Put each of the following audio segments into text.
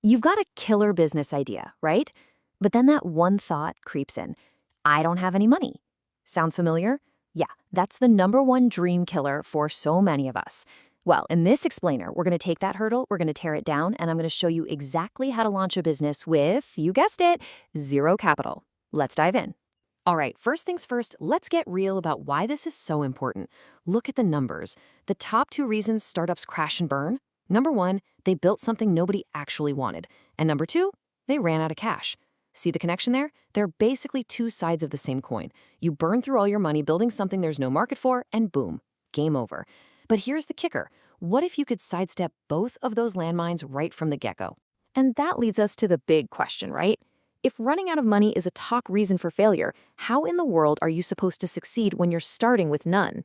You've got a killer business idea, right? But then that one thought creeps in. I don't have any money. Sound familiar? Yeah, that's the number one dream killer for so many of us. Well, in this explainer, we're going to take that hurdle, we're going to tear it down, and I'm going to show you exactly how to launch a business with, you guessed it, zero capital. Let's dive in. All right, first things first, let's get real about why this is so important. Look at the numbers. The top two reasons startups crash and burn. Number one, they built something nobody actually wanted. And number two, they ran out of cash. See the connection there? They're basically two sides of the same coin. You burn through all your money building something there's no market for, and boom, game over. But here's the kicker. What if you could sidestep both of those landmines right from the get-go? And that leads us to the big question, right? If running out of money is a top reason for failure, how in the world are you supposed to succeed when you're starting with none?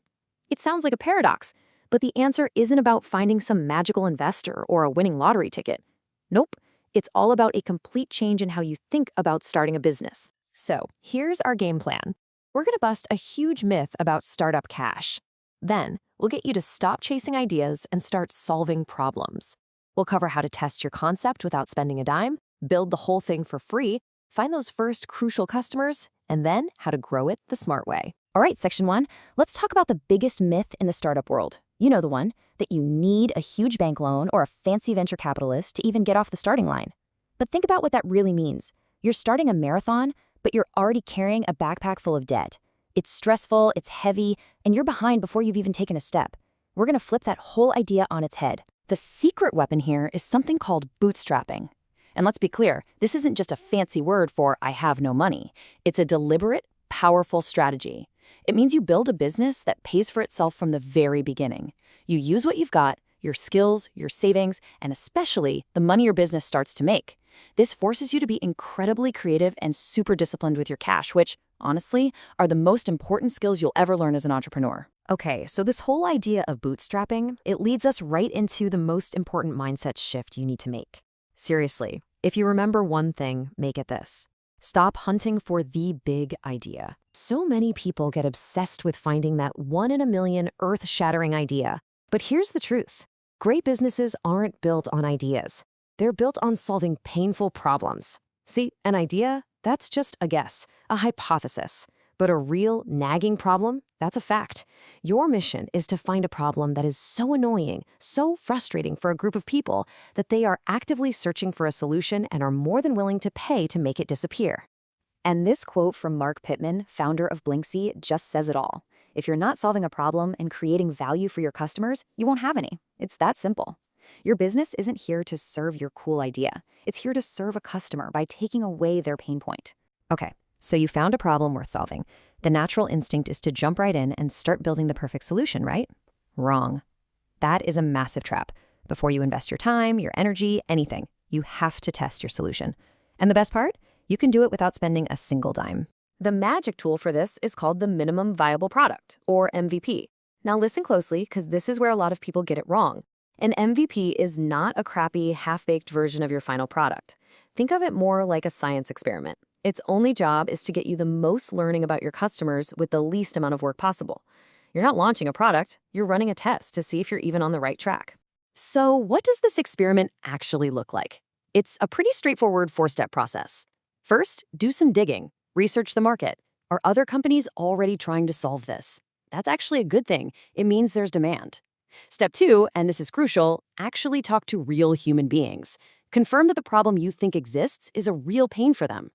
It sounds like a paradox, but the answer isn't about finding some magical investor or a winning lottery ticket. Nope, it's all about a complete change in how you think about starting a business. So here's our game plan. We're going to bust a huge myth about startup cash. Then we'll get you to stop chasing ideas and start solving problems. We'll cover how to test your concept without spending a dime, build the whole thing for free, find those first crucial customers, and then how to grow it the smart way. All right, section one, let's talk about the biggest myth in the startup world. You know the one, that you need a huge bank loan or a fancy venture capitalist to even get off the starting line. But think about what that really means. You're starting a marathon, but you're already carrying a backpack full of debt. It's stressful, it's heavy, and you're behind before you've even taken a step. We're going to flip that whole idea on its head. The secret weapon here is something called bootstrapping. And let's be clear, this isn't just a fancy word for I have no money. It's a deliberate, powerful strategy. It means you build a business that pays for itself from the very beginning. You use what you've got, your skills, your savings, and especially the money your business starts to make. This forces you to be incredibly creative and super disciplined with your cash, which, honestly, are the most important skills you'll ever learn as an entrepreneur. Okay, so this whole idea of bootstrapping, it leads us right into the most important mindset shift you need to make. Seriously, if you remember one thing, make it this. Stop hunting for the big idea. So many people get obsessed with finding that one in a million earth-shattering idea. But here's the truth. Great businesses aren't built on ideas. They're built on solving painful problems. See, an idea, that's just a guess, a hypothesis. But a real, nagging problem, that's a fact. Your mission is to find a problem that is so annoying, so frustrating for a group of people that they are actively searching for a solution and are more than willing to pay to make it disappear. And this quote from Mark Pittman, founder of Blyncsy, just says it all. If you're not solving a problem and creating value for your customers, you won't have any. It's that simple. Your business isn't here to serve your cool idea. It's here to serve a customer by taking away their pain point. Okay, so you found a problem worth solving. The natural instinct is to jump right in and start building the perfect solution, right? Wrong. That is a massive trap. Before you invest your time, your energy, anything, you have to test your solution. And the best part? You can do it without spending a single dime. The magic tool for this is called the minimum viable product, or MVP. Now listen closely, because this is where a lot of people get it wrong. An MVP is not a crappy, half-baked version of your final product. Think of it more like a science experiment. Its only job is to get you the most learning about your customers with the least amount of work possible. You're not launching a product, you're running a test to see if you're even on the right track. So what does this experiment actually look like? It's a pretty straightforward four-step process. First, do some digging. Research the market. Are other companies already trying to solve this? That's actually a good thing. It means there's demand. Step two, and this is crucial, actually talk to real human beings. Confirm that the problem you think exists is a real pain for them.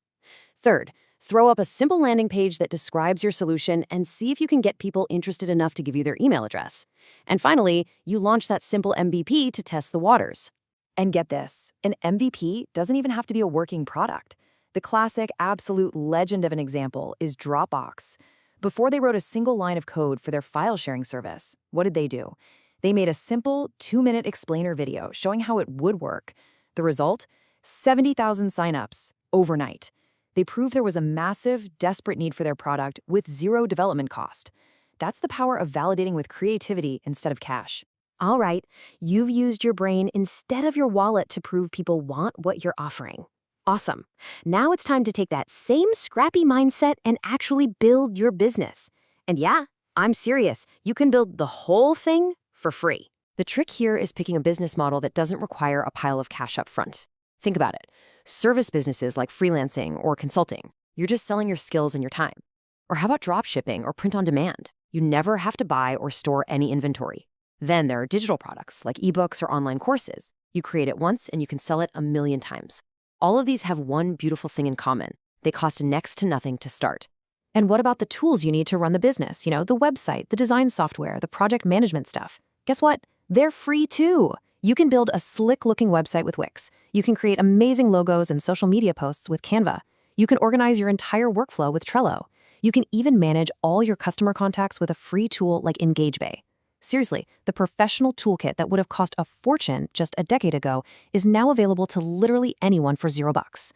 Third, throw up a simple landing page that describes your solution and see if you can get people interested enough to give you their email address. And finally, you launch that simple MVP to test the waters. And get this, an MVP doesn't even have to be a working product. The classic, absolute legend of an example is Dropbox. Before they wrote a single line of code for their file sharing service, what did they do? They made a simple 2-minute explainer video showing how it would work. The result? 70,000 signups overnight. They proved there was a massive, desperate need for their product with zero development cost. That's the power of validating with creativity instead of cash. All right, you've used your brain instead of your wallet to prove people want what you're offering. Awesome. Now it's time to take that same scrappy mindset and actually build your business. And yeah, I'm serious. You can build the whole thing for free. The trick here is picking a business model that doesn't require a pile of cash up front. Think about it. Service businesses like freelancing or consulting, you're just selling your skills and your time. Or how about drop shipping or print on demand? You never have to buy or store any inventory. Then there are digital products like ebooks or online courses. You create it once and you can sell it 1,000,000 times. All of these have one beautiful thing in common. They cost next to nothing to start. And what about the tools you need to run the business? The website, the design software, the project management stuff. Guess what? They're free too. You can build a slick-looking website with Wix. You can create amazing logos and social media posts with Canva. You can organize your entire workflow with Trello. You can even manage all your customer contacts with a free tool like EngageBay. Seriously, the professional toolkit that would have cost a fortune just a decade ago is now available to literally anyone for $0.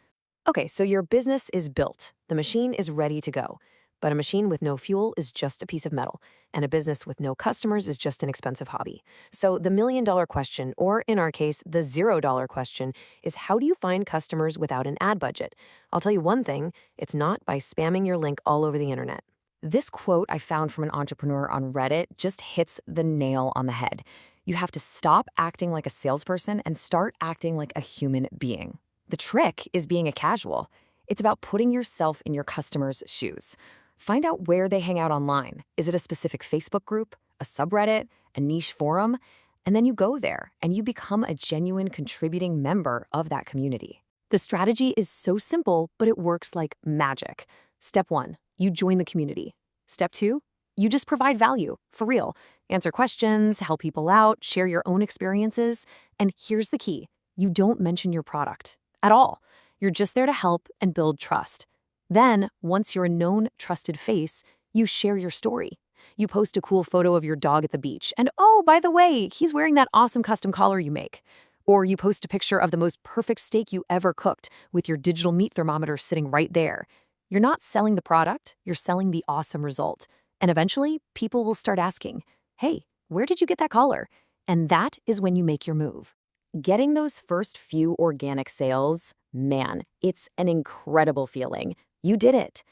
Okay, so your business is built. The machine is ready to go. But a machine with no fuel is just a piece of metal, and a business with no customers is just an expensive hobby. So the $1,000,000 question, or in our case, the $0 question, is how do you find customers without an ad budget? I'll tell you one thing, it's not by spamming your link all over the internet. This quote I found from an entrepreneur on Reddit just hits the nail on the head. You have to stop acting like a salesperson and start acting like a human being. The trick is being a casual. It's about putting yourself in your customers' shoes. Find out where they hang out online. Is it a specific Facebook group, a subreddit, a niche forum? And then you go there and you become a genuine contributing member of that community. The strategy is so simple, but it works like magic. Step 1, you join the community. Step 2, you just provide value, for real. Answer questions, help people out, share your own experiences. And here's the key, you don't mention your product at all. You're just there to help and build trust. Then, once you're a known, trusted face, you share your story. You post a cool photo of your dog at the beach, and oh, by the way, he's wearing that awesome custom collar you make. Or you post a picture of the most perfect steak you ever cooked with your digital meat thermometer sitting right there. You're not selling the product, you're selling the awesome result. And eventually, people will start asking, hey, where did you get that collar? And that is when you make your move. Getting those first few organic sales, man, it's an incredible feeling. You did it.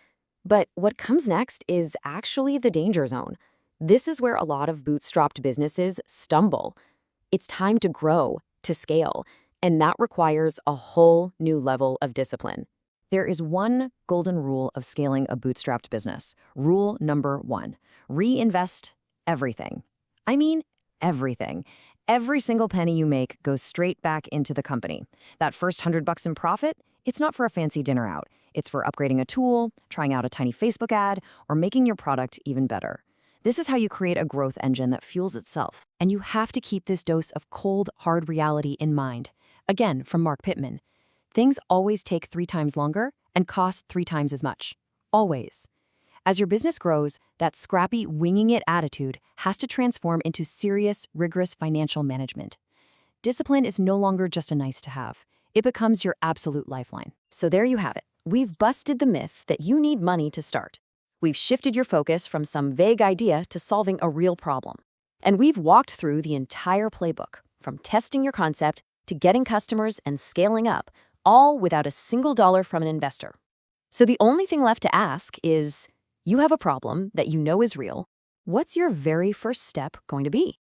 But what comes next is actually the danger zone. This is where a lot of bootstrapped businesses stumble. It's time to grow, to scale, and that requires a whole new level of discipline. There is one golden rule of scaling a bootstrapped business. Rule number 1, reinvest everything. I mean, everything. Every single penny you make goes straight back into the company. That first $100 in profit, it's not for a fancy dinner out. It's for upgrading a tool, trying out a tiny Facebook ad, or making your product even better. This is how you create a growth engine that fuels itself. And you have to keep this dose of cold, hard reality in mind. Again, from Mark Pittman, things always take 3 times longer and cost 3 times as much. Always. As your business grows, that scrappy, winging it attitude has to transform into serious, rigorous financial management. Discipline is no longer just a nice to have. It becomes your absolute lifeline. So there you have it. We've busted the myth that you need money to start. We've shifted your focus from some vague idea to solving a real problem. And we've walked through the entire playbook, from testing your concept to getting customers and scaling up, all without a single dollar from an investor. So the only thing left to ask is, you have a problem that you know is real. What's your very first step going to be?